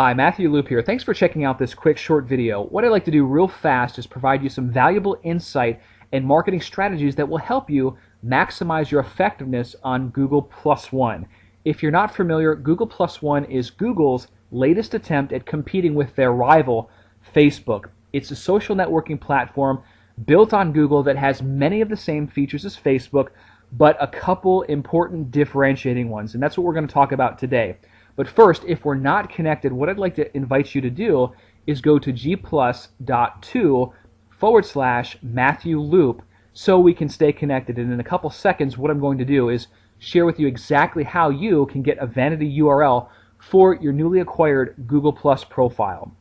Hi, Matthew Loop here. Thanks for checking out this quick short video. What I'd like to do real fast is provide you some valuable insight and marketing strategies that will help you maximize your effectiveness on Google Plus One. If you're not familiar, Google Plus One is Google's latest attempt at competing with their rival, Facebook. It's a social networking platform built on Google that has many of the same features as Facebook, but a couple important differentiating ones, and that's what we're going to talk about today. But first, if we're not connected, what I'd like to invite you to do is go to gplus.to/Matthew Loop so we can stay connected. And in a couple seconds, what I'm going to do is share with you exactly how you can get a vanity URL for your newly acquired Google Plus profile.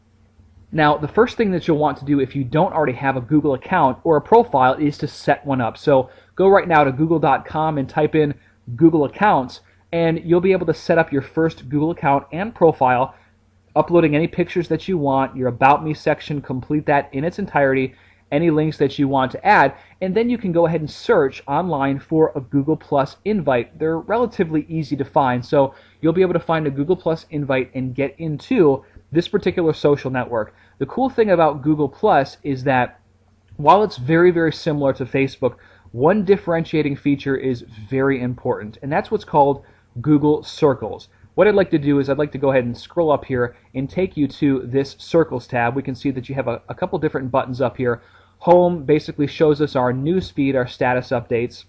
Now, the first thing that you'll want to do if you don't already have a Google account or a profile is to set one up. So go right now to google.com and type in Google Accounts, and you'll be able to set up your first Google account and profile, uploading any pictures that you want, your About Me section, complete that in its entirety, any links that you want to add, and then you can go ahead and search online for a Google Plus invite. They're relatively easy to find, so you'll be able to find a Google Plus invite and get into this particular social network. The cool thing about Google Plus is that while it's very, very similar to Facebook, one differentiating feature is very important, and that's what's called Google Circles. What I'd like to do is I'd like to go ahead and scroll up here and take you to this Circles tab. We can see that you have a couple different buttons up here. Home basically shows us our news feed, our status updates.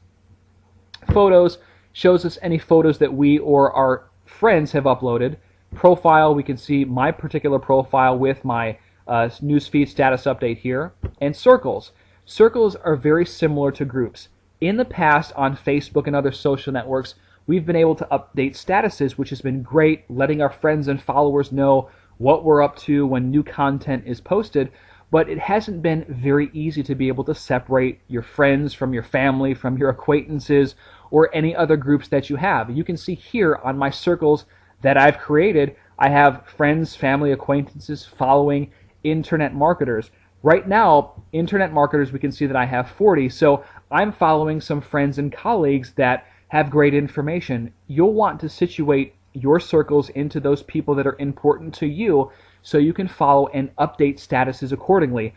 Photos shows us any photos that we or our friends have uploaded. Profile, we can see my particular profile with my newsfeed status update here. And circles. Circles are very similar to groups. In the past on Facebook and other social networks, we've been able to update statuses, which has been great, letting our friends and followers know what we're up to when new content is posted, but it hasn't been very easy to be able to separate your friends from your family, from your acquaintances, or any other groups that you have. You can see here on my circles that I've created, I have friends, family, acquaintances, following, internet marketers. Right now, internet marketers, we can see that I have 40, so I'm following some friends and colleagues that have great information. You'll want to situate your circles into those people that are important to you so you can follow and update statuses accordingly.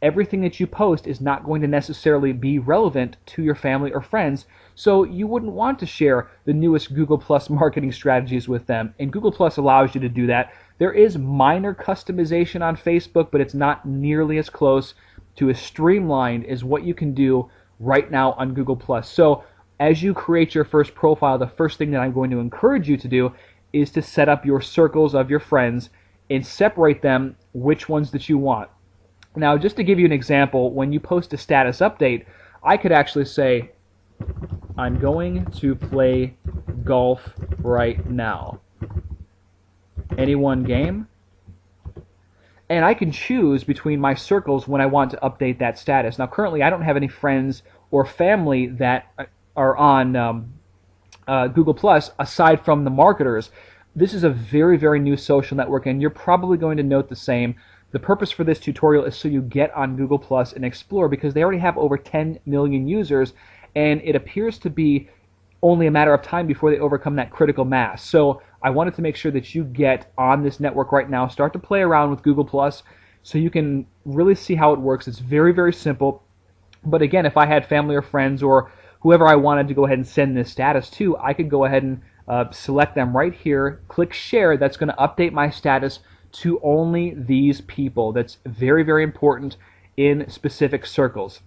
Everything that you post is not going to necessarily be relevant to your family or friends, so you wouldn't want to share the newest Google Plus marketing strategies with them, and Google Plus allows you to do that. There is minor customization on Facebook, but it's not nearly as close to as streamlined as what you can do right now on Google Plus. So as you create your first profile, the first thing that I'm going to encourage you to do is to set up your circles of your friends and separate them which ones that you want. Now, just to give you an example, when you post a status update, I could actually say, I'm going to play golf right now. Any one game? And I can choose between my circles when I want to update that status. Now, currently, I don't have any friends or family that are on Google Plus aside from the marketers. This is a very, very new social network, and you're probably going to note the same. The purpose for this tutorial is so you get on Google Plus and explore, because they already have over 10 million users, and it appears to be only a matter of time before they overcome that critical mass. So I wanted to make sure that you get on this network right now, start to play around with Google Plus so you can really see how it works. It's very, very simple. But again, if I had family or friends or whoever I wanted to go ahead and send this status to, I could go ahead and select them right here, click share. That's going to update my status to only these people. That's very, very important in specific circles.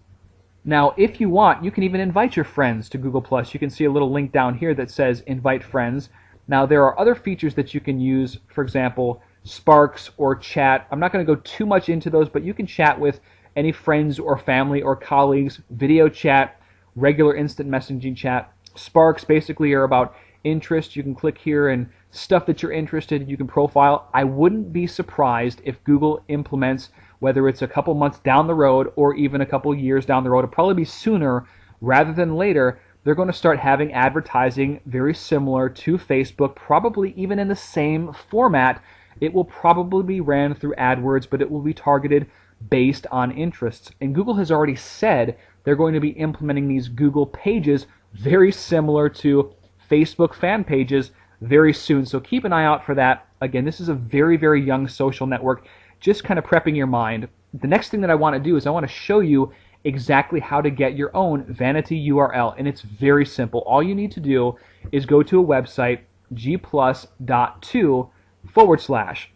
Now, if you want, you can even invite your friends to Google Plus. You can see a little link down here that says invite friends. Now, there are other features that you can use, for example, Sparks or chat. I'm not going to go too much into those, but you can chat with any friends or family or colleagues, video chat, regular instant messaging chat. Sparks basically are about interest. You can click here and stuff that you're interested in, you can profile. I wouldn't be surprised if Google implements, whether it's a couple months down the road or even a couple years down the road, it'll probably be sooner rather than later, they're going to start having advertising very similar to Facebook, probably even in the same format. It will probably be ran through AdWords, but it will be targeted based on interests. And Google has already said they're going to be implementing these Google pages very similar to Facebook fan pages very soon. So keep an eye out for that. Again, this is a very, very young social network, just kind of prepping your mind. The next thing that I want to do is I want to show you exactly how to get your own vanity URL, and it's very simple. All you need to do is go to a website, gplus.2/.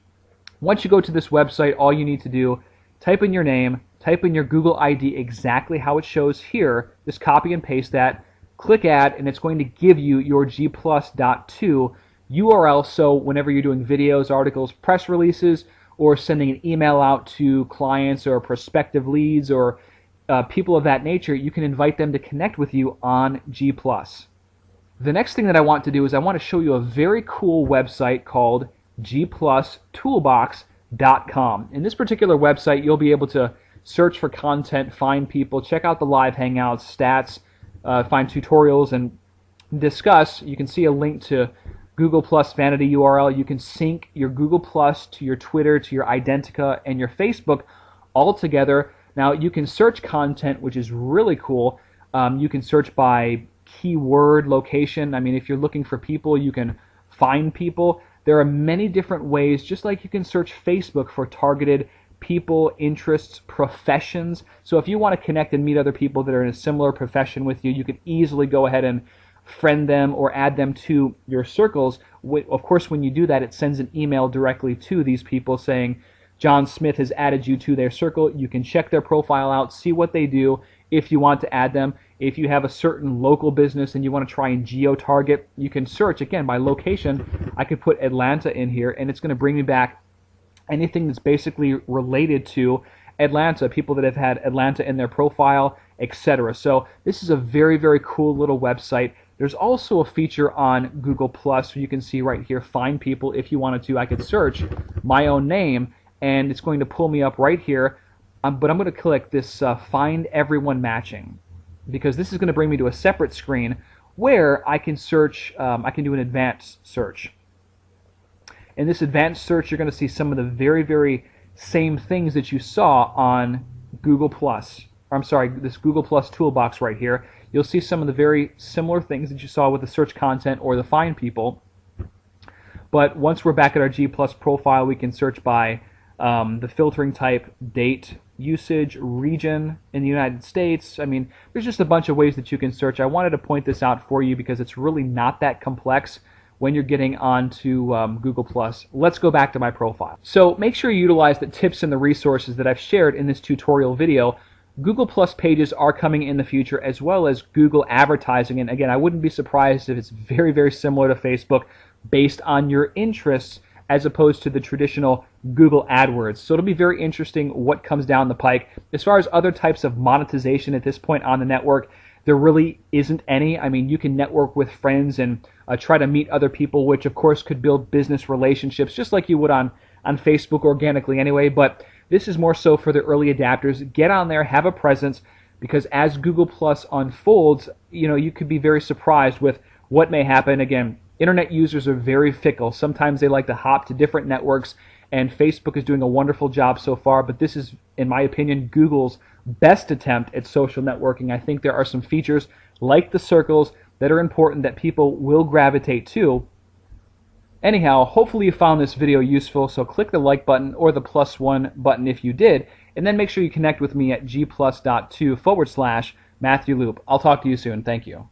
Once you go to this website, all you need to do, type in your name, type in your Google ID exactly how it shows here, just copy and paste that, click add, and it's going to give you your gplus.2 URL, so whenever you're doing videos, articles, press releases, or sending an email out to clients or prospective leads or people of that nature, you can invite them to connect with you on G+. The next thing that I want to do is I want to show you a very cool website called gplustoolbox.com. In this particular website, you'll be able to search for content, find people, check out the live hangouts, stats, find tutorials, and discuss. You can see a link to Google Plus vanity URL. You can sync your Google Plus to your Twitter, to your Identica, and your Facebook all together. Now you can search content, which is really cool. You can search by keyword location. I mean, if you're looking for people, you can find people. There are many different ways, just like you can search Facebook for targeted people, interests, professions. So if you want to connect and meet other people that are in a similar profession with you, you can easily go ahead and friend them or add them to your circles. Of course, when you do that, it sends an email directly to these people saying, John Smith has added you to their circle. You can check their profile out, see what they do if you want to add them. If you have a certain local business and you want to try and geo-target, you can search, again, by location. I could put Atlanta in here, and it's going to bring me back anything that's basically related to Atlanta, people that have had Atlanta in their profile, etc. So this is a very, very cool little website. There's also a feature on Google Plus where you can see right here, find people. If you wanted to, I could search my own name, and it's going to pull me up right here. But I'm going to click this Find Everyone Matching, because this is going to bring me to a separate screen where I can search, I can do an advanced search. In this advanced search, you're going to see some of the very, very same things that you saw on Google Plus. I'm sorry, this Google Plus toolbox right here. You'll see some of the very similar things that you saw with the search content or the find people. But once we're back at our G Plus profile, we can search by the filtering type, date, usage, region in the United States. I mean, there's just a bunch of ways that you can search. I wanted to point this out for you because it's really not that complex when you're getting onto Google Plus. Let's go back to my profile. So make sure you utilize the tips and the resources that I've shared in this tutorial video. Google Plus pages are coming in the future, as well as Google advertising. And again, I wouldn't be surprised if it's very, very similar to Facebook based on your interests as opposed to the traditional Google AdWords. So it'll be very interesting what comes down the pike. As far as other types of monetization at this point on the network, there really isn't any. I mean, you can network with friends and try to meet other people, which of course could build business relationships just like you would on Facebook organically anyway. But this is more so for the early adapters. Get on there, have a presence, because as Google Plus unfolds, you could be very surprised with what may happen. Again, internet users are very fickle. Sometimes they like to hop to different networks, and Facebook is doing a wonderful job so far, but this is, in my opinion, Google's best attempt at social networking. I think there are some features like the circles that are important that people will gravitate to. Anyhow, hopefully you found this video useful, so click the like button or the +1 button if you did, and then make sure you connect with me at gplus.2/Matthew Loop. I'll talk to you soon. Thank you.